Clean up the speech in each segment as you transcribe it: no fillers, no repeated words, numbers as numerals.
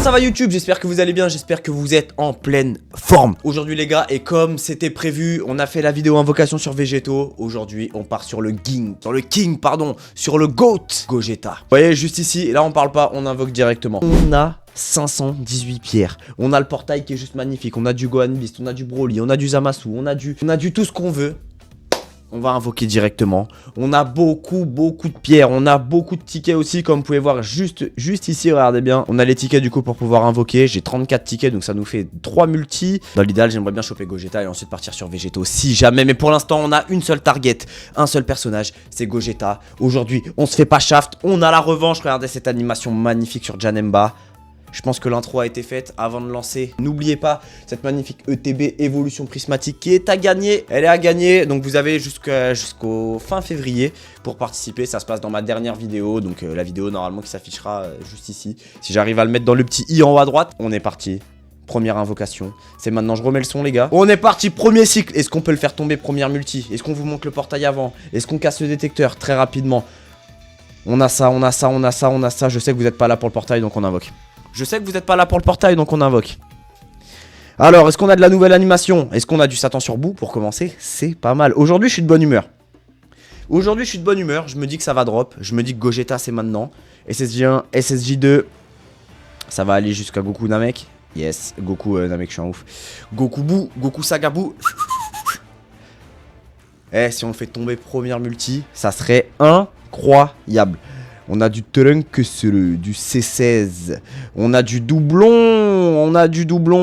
ça va YouTube? J'espère que vous allez bien, j'espère que vous êtes en pleine forme. Aujourd'hui les gars, et comme c'était prévu, on a fait la vidéo invocation sur Végétaux. Aujourd'hui on part sur le sur le GOAT, Gogeta. Vous voyez juste ici, là on parle pas, on invoque directement. On a 518 pierres, on a le portail qui est juste magnifique, on a du Gohan Beast, on a du Broly, on a du Zamasu, on a du tout ce qu'on veut. On va invoquer directement. On a beaucoup de pierres. On a beaucoup de tickets aussi, comme vous pouvez voir juste ici. Regardez bien. On a les tickets du coup pour pouvoir invoquer. J'ai 34 tickets, donc ça nous fait 3 multis. Dans l'idéal, j'aimerais bien choper Gogeta et ensuite partir sur Végétaux si jamais. Mais pour l'instant, on a une seule target, un seul personnage, c'est Gogeta. Aujourd'hui, on se fait pas shaft. On a la revanche. Regardez cette animation magnifique sur Janemba. Je pense que l'intro a été faite avant de lancer. N'oubliez pas cette magnifique ETB évolution prismatique qui est à gagner. Elle est à gagner. Donc vous avez jusqu'au fin février pour participer. Ça se passe dans ma dernière vidéo. Donc la vidéo normalement qui s'affichera juste ici. Si j'arrive à le mettre dans le petit i en haut à droite. On est parti. Première invocation. C'est maintenant, je remets le son les gars. On est parti, premier cycle. Est-ce qu'on peut le faire tomber première multi? Est-ce qu'on vous montre le portail avant? Est-ce qu'on casse le détecteur très rapidement? On a ça, on a ça, on a ça, on a ça. Je sais que vous n'êtes pas là pour le portail donc on invoque. Je sais que vous n'êtes pas là pour le portail, donc on invoque. Alors, est-ce qu'on a de la nouvelle animation? Est-ce qu'on a du Satan sur bout? Pour commencer, c'est pas mal. Aujourd'hui, je suis de bonne humeur. Aujourd'hui, je suis de bonne humeur. Je me dis que ça va drop. Je me dis que Gogeta, c'est maintenant. SSJ1, SSJ2. Ça va aller jusqu'à Goku Namek. Yes, Goku Namek, je suis un ouf. Goku Bou, Goku Sagabou. Eh, si on fait tomber première multi, ça serait incroyable. On a du Trunks, du C16. On a du doublon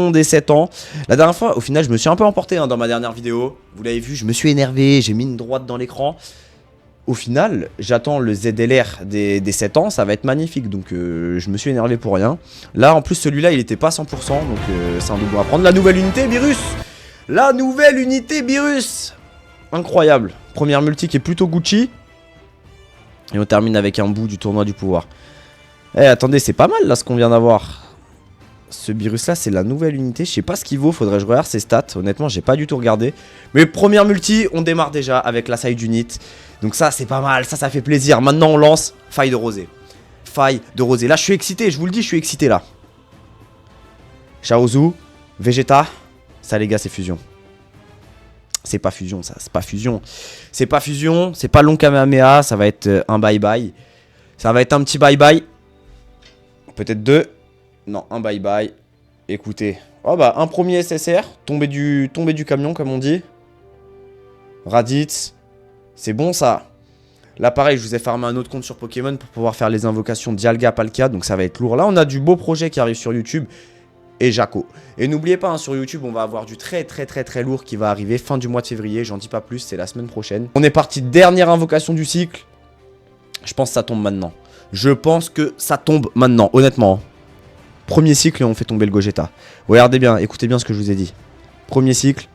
des 7 ans. La dernière fois, au final, je me suis un peu emporté dans ma dernière vidéo. Vous l'avez vu, je me suis énervé. J'ai mis une droite dans l'écran. Au final, j'attends le ZLR des 7 ans. Ça va être magnifique. Donc, je me suis énervé pour rien. Là, en plus, celui-là, il était pas 100%. Donc, c'est un doublon à prendre. La nouvelle unité, Virus. La nouvelle unité, Virus. Incroyable. Première multi qui est plutôt Gucci. Et on termine avec un bout du tournoi du pouvoir. Eh, attendez, c'est pas mal là ce qu'on vient d'avoir. Ce virus là, c'est la nouvelle unité. Je sais pas ce qu'il vaut, faudrait que je regarde ses stats. Honnêtement, j'ai pas du tout regardé. Mais première multi, on démarre déjà avec la side unit. Donc ça, c'est pas mal, ça fait plaisir. Maintenant, on lance faille de rosée. Faille de rosée. Là, je suis excité, je vous le dis, je suis excité là. Chaozu, Vegeta. Ça, les gars, c'est fusion. C'est pas fusion ça, c'est pas fusion. C'est pas fusion, c'est pas long Kamehameha, ça va être un bye bye. Ça va être un petit bye bye. Peut-être deux. Non, un bye bye. Écoutez. Oh bah un premier SSR, tombé du camion comme on dit. Raditz. C'est bon ça. Là pareil, je vous ai farmé un autre compte sur Pokémon pour pouvoir faire les invocations Dialga, Palkia, donc ça va être lourd. Là on a du beau projet qui arrive sur YouTube. Et Jaco. Et n'oubliez pas, hein, sur YouTube, on va avoir du très lourd qui va arriver fin du mois de février. J'en dis pas plus, c'est la semaine prochaine. On est parti, dernière invocation du cycle. Je pense que ça tombe maintenant. Je pense que ça tombe maintenant, honnêtement. Premier cycle et on fait tomber le Gogeta. Regardez bien, écoutez bien ce que je vous ai dit. Premier cycle.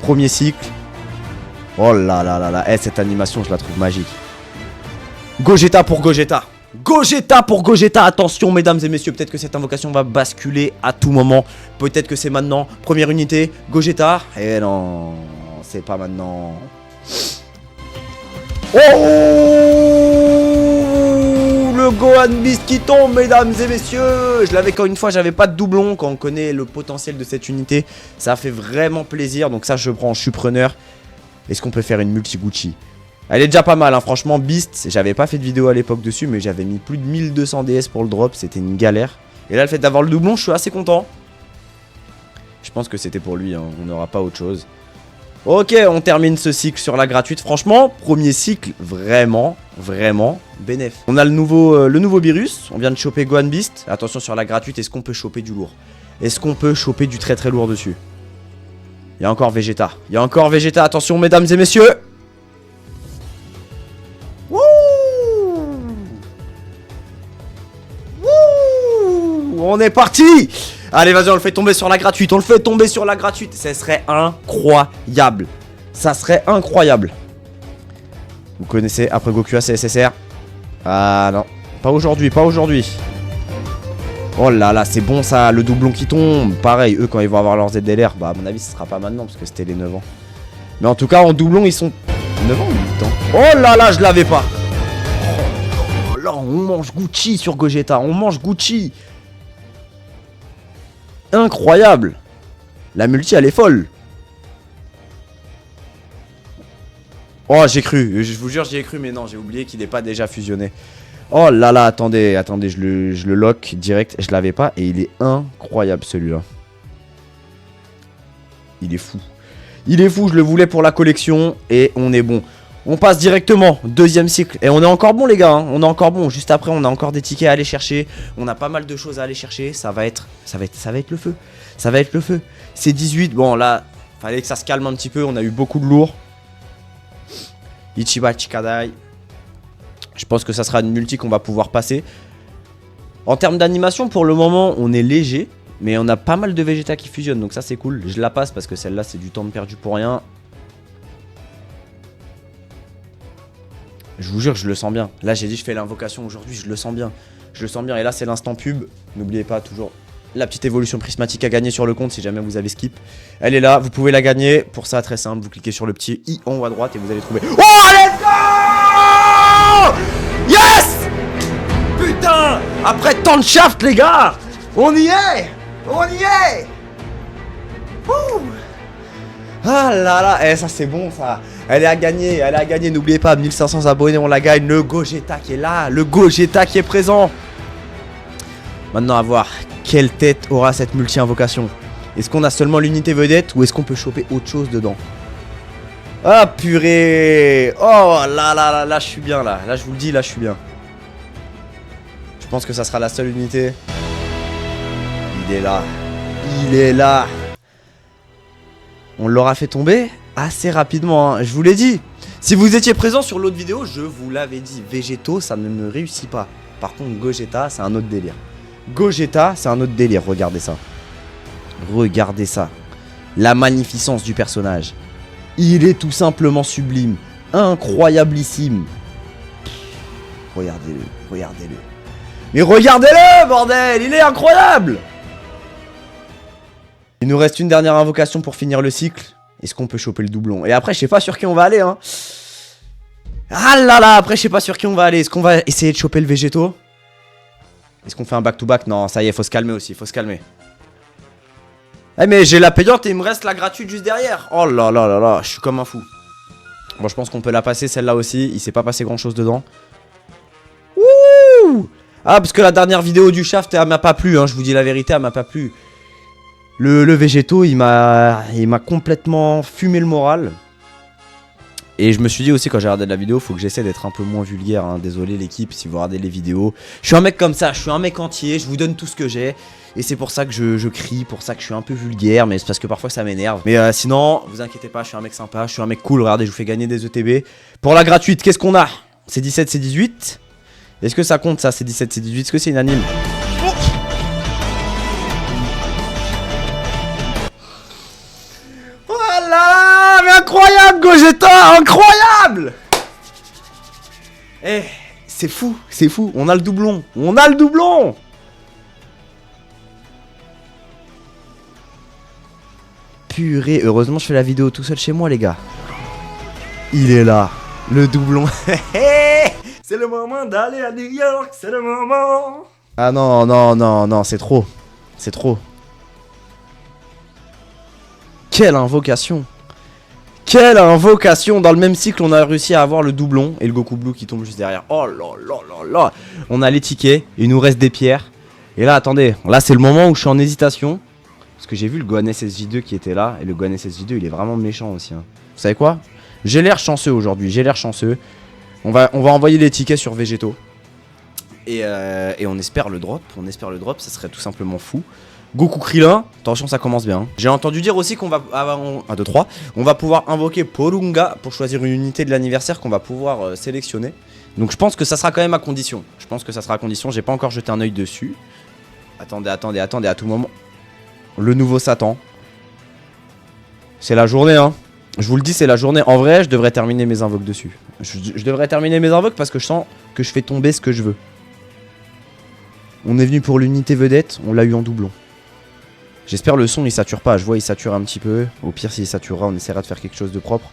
Premier cycle. Oh là là là là. Eh, cette animation, je la trouve magique. Gogeta pour Gogeta. Gogeta pour Gogeta, attention mesdames et messieurs, peut-être que cette invocation va basculer à tout moment. Peut-être que c'est maintenant, première unité, Gogeta. Eh non, c'est pas maintenant. Oh, le Gohan Beast qui tombe mesdames et messieurs. Je l'avais quand une fois, j'avais pas de doublon. Quand on connaît le potentiel de cette unité, ça fait vraiment plaisir. Donc ça je prends, je suis preneur. Est-ce qu'on peut faire une multi-Gucci? Elle est déjà pas mal, hein. Franchement, Beast, j'avais pas fait de vidéo à l'époque dessus, mais j'avais mis plus de 1200 DS pour le drop, c'était une galère. Et là, le fait d'avoir le doublon, je suis assez content. Je pense que c'était pour lui, hein. On n'aura pas autre chose. Ok, on termine ce cycle sur la gratuite. Franchement, premier cycle, vraiment bénéf. On a le nouveau virus, on vient de choper Gohan Beast. Attention sur la gratuite, est-ce qu'on peut choper du lourd? Est-ce qu'on peut choper du très lourd dessus? Il y a encore Vegeta, attention mesdames et messieurs. On est parti. Allez vas-y, on le fait tomber sur la gratuite. Ça serait incroyable. Ça serait incroyable. Vous connaissez, après Goku c'est SSR. Ah non, pas aujourd'hui. Oh là là, c'est bon ça, le doublon qui tombe. Pareil, eux quand ils vont avoir leur ZLR, bah à mon avis ce sera pas maintenant parce que c'était les 9 ans. Mais en tout cas en doublon ils sont 9 ans ou 8 ans. Oh là là, je l'avais pas. Oh là, on mange Gucci sur Gogeta, on mange Gucci. Incroyable. La multi, elle est folle. Oh, j'ai cru. Je vous jure, j'y ai cru, mais non, j'ai oublié qu'il n'est pas déjà fusionné. Oh là là, attendez, je le lock direct. Je l'avais pas et il est incroyable celui-là. Il est fou. Il est fou, je le voulais pour la collection et on est bon. On passe directement, deuxième cycle. Et on est encore bon les gars, hein. On est encore bon. Juste après, on a encore des tickets à aller chercher. On a pas mal de choses à aller chercher. Ça va être le feu. Ça va être le feu. C'est 18. Bon là, fallait que ça se calme un petit peu. On a eu beaucoup de lourds. Ichiba Chikadai. Je pense que ça sera une multi qu'on va pouvoir passer. En termes d'animation, pour le moment, on est léger. Mais on a pas mal de Vegeta qui fusionnent. Donc ça, c'est cool. Je la passe parce que celle-là, c'est du temps perdu pour rien. Je vous jure, je le sens bien. Là, j'ai dit, je fais l'invocation aujourd'hui. Je le sens bien. Je le sens bien. Et là, c'est l'instant pub. N'oubliez pas toujours la petite évolution prismatique à gagner sur le compte si jamais vous avez skip. Elle est là. Vous pouvez la gagner. Pour ça, très simple. Vous cliquez sur le petit i en haut à droite et vous allez trouver. Oh, let's go! Yes! Putain! Après tant de shaft, les gars! On y est! On y est! Ouh! Ah là là! Eh, ça, c'est bon, ça. Elle est à gagner, n'oubliez pas, 1500 abonnés, on la gagne, le Gogeta qui est là, le Gogeta qui est présent. Maintenant à voir, quelle tête aura cette multi-invocation? Est-ce qu'on a seulement l'unité vedette ou est-ce qu'on peut choper autre chose dedans? Ah purée! Oh là là là, là je suis bien là, je vous le dis, là je suis bien. Je pense que ça sera la seule unité. Il est là, il est là. On l'aura fait tomber assez rapidement, hein. Je vous l'ai dit. Si vous étiez présent sur l'autre vidéo, je vous l'avais dit. Végétaux, ça ne me réussit pas. Par contre, Gogeta, c'est un autre délire. Gogeta, c'est un autre délire. Regardez ça. Regardez ça. La magnificence du personnage. Il est tout simplement sublime. Incroyablissime. Regardez-le. Regardez-le. Mais regardez-le, bordel! Il est incroyable! Il nous reste une dernière invocation pour finir le cycle. Est-ce qu'on peut choper le doublon? Et après, je sais pas sur qui on va aller, hein. Ah là là, après, je sais pas sur qui on va aller. Est-ce qu'on va essayer de choper le végétaux? Est-ce qu'on fait un back-to-back? Non, ça y est, faut se calmer aussi, faut se calmer. Eh mais j'ai la payante et il me reste la gratuite juste derrière. Oh là là là là, je suis comme un fou. Bon, je pense qu'on peut la passer, celle-là aussi. Il s'est pas passé grand-chose dedans. Ouh! Ah, parce que la dernière vidéo du shaft, elle m'a pas plu, hein. Je vous dis la vérité, elle m'a pas plu. Le végétaux, il m'a complètement fumé le moral. Et je me suis dit aussi quand j'ai regardé la vidéo, faut que j'essaie d'être un peu moins vulgaire, hein. Désolé l'équipe si vous regardez les vidéos. Je suis un mec comme ça, je suis un mec entier, je vous donne tout ce que j'ai. Et c'est pour ça que je crie, pour ça que je suis un peu vulgaire, mais c'est parce que parfois ça m'énerve. Mais sinon, vous inquiétez pas, je suis un mec sympa, je suis un mec cool, regardez, je vous fais gagner des ETB. Pour la gratuite, qu'est-ce qu'on a? C'est 17, c'est 18. Est-ce que ça compte ça, c'est 17, c'est 18? Est-ce que c'est unanime? Voilà, mais incroyable Gogeta, incroyable! Eh, c'est fou, on a le doublon, on a le doublon! Purée, heureusement je fais la vidéo tout seul chez moi les gars. Il est là, le doublon. C'est le moment d'aller à New York, c'est le moment. Ah non, non, non, non, c'est trop. C'est trop. Quelle invocation! Quelle invocation! Dans le même cycle, on a réussi à avoir le doublon et le Goku Blue qui tombe juste derrière. Oh là là là là! On a les tickets, il nous reste des pierres. Et là, attendez, là c'est le moment où je suis en hésitation. Parce que j'ai vu le Gohan SSJ2 qui était là. Et le Gohan SSJ2, il est vraiment méchant aussi, hein. Vous savez quoi? J'ai l'air chanceux aujourd'hui, j'ai l'air chanceux. On va envoyer les tickets sur Végétaux. Et on espère le drop. On espère le drop, ça serait tout simplement fou. Goku Krillin, attention ça commence bien. J'ai entendu dire aussi qu'on va... 1, 2, 3. On va pouvoir invoquer Porunga pour choisir une unité de l'anniversaire qu'on va pouvoir sélectionner. Donc je pense que ça sera quand même à condition. Je pense que ça sera à condition, j'ai pas encore jeté un œil dessus. Attendez, attendez, attendez, à tout moment. Le nouveau Satan. C'est la journée, hein. Je vous le dis, c'est la journée. En vrai, je devrais terminer mes invoques dessus. Je devrais terminer mes invoques parce que je sens que je fais tomber ce que je veux. On est venu pour l'unité vedette, on l'a eu en doublon. J'espère le son il sature pas, je vois il sature un petit peu. Au pire s'il saturera on essaiera de faire quelque chose de propre.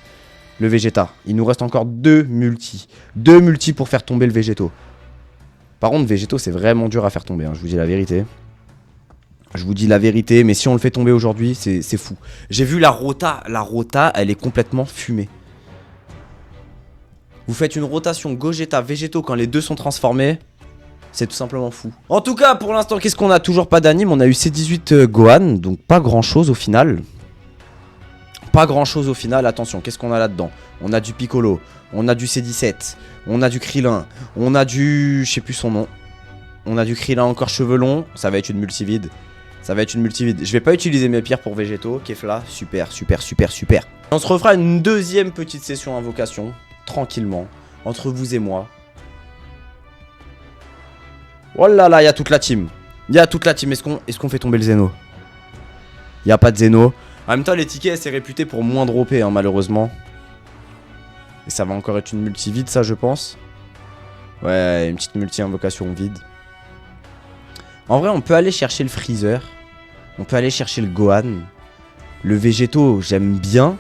Le Vegeta, il nous reste encore 2 multis. 2 multis pour faire tomber le Végétaux. Par contre Végétaux c'est vraiment dur à faire tomber, hein, je vous dis la vérité. Je vous dis la vérité, mais si on le fait tomber aujourd'hui, c'est fou. J'ai vu la rota, elle est complètement fumée. Vous faites une rotation Gogeta Végétaux quand les deux sont transformés, c'est tout simplement fou. En tout cas, pour l'instant, qu'est-ce qu'on a? Toujours pas d'anime, on a eu C18 Gohan, donc pas grand chose au final. Pas grand chose au final, attention, qu'est-ce qu'on a là-dedans? On a du Piccolo, on a du C17, on a du Krillin, on a du... je sais plus son nom. On a du Krillin encore cheveux longs, ça va être une multivide. Ça va être une multivide. Je vais pas utiliser mes pierres pour végétaux. Kefla, super, super, super, super. On se refera une deuxième petite session invocation, tranquillement, entre vous et moi. Oh là là, il y a toute la team. Il y a toute la team. Est-ce qu'on fait tomber le Zeno? Il n'y a pas de Zeno. En même temps, les tickets, c'est réputé pour moins dropper, hein, malheureusement. Et ça va encore être une multivide, ça, je pense. Ouais, une petite multi-invocation vide. En vrai, on peut aller chercher le Freezer. On peut aller chercher le Gohan. Le Végétaux, j'aime bien.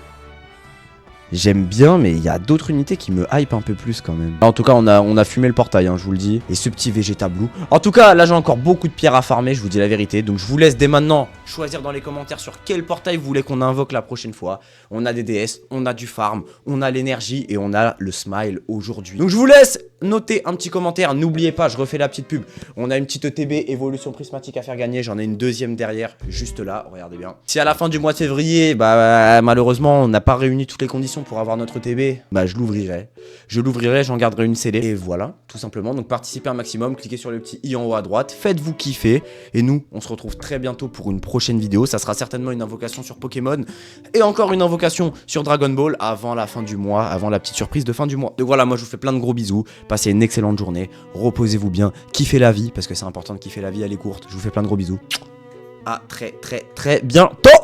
J'aime bien, mais il y a d'autres unités qui me hype un peu plus quand même. En tout cas, on a fumé le portail, hein, je vous le dis. Et ce petit Vegeta Blue. En tout cas, là, j'ai encore beaucoup de pierres à farmer, je vous dis la vérité. Donc, je vous laisse dès maintenant choisir dans les commentaires sur quel portail vous voulez qu'on invoque la prochaine fois. On a des DS, on a du farm, on a l'énergie et on a le smile aujourd'hui. Donc, je vous laisse noter un petit commentaire. N'oubliez pas, je refais la petite pub. On a une petite ETB, évolution prismatique à faire gagner. J'en ai une deuxième derrière, juste là. Regardez bien. Si à la fin du mois de février, bah malheureusement, on n'a pas réuni toutes les conditions pour avoir notre ETB, bah je l'ouvrirai. Je l'ouvrirai, j'en garderai une scellée. Et voilà, tout simplement. Donc participez un maximum, cliquez sur le petit i en haut à droite, faites-vous kiffer. Et nous, on se retrouve très bientôt pour une prochaine vidéo. Ça sera certainement une invocation sur Pokémon. Et encore une invocation sur Dragon Ball avant la fin du mois, avant la petite surprise de fin du mois. Donc voilà, moi je vous fais plein de gros bisous. Passez une excellente journée, reposez-vous bien, kiffez la vie, parce que c'est important de kiffer la vie, elle est courte. Je vous fais plein de gros bisous. À très bientôt.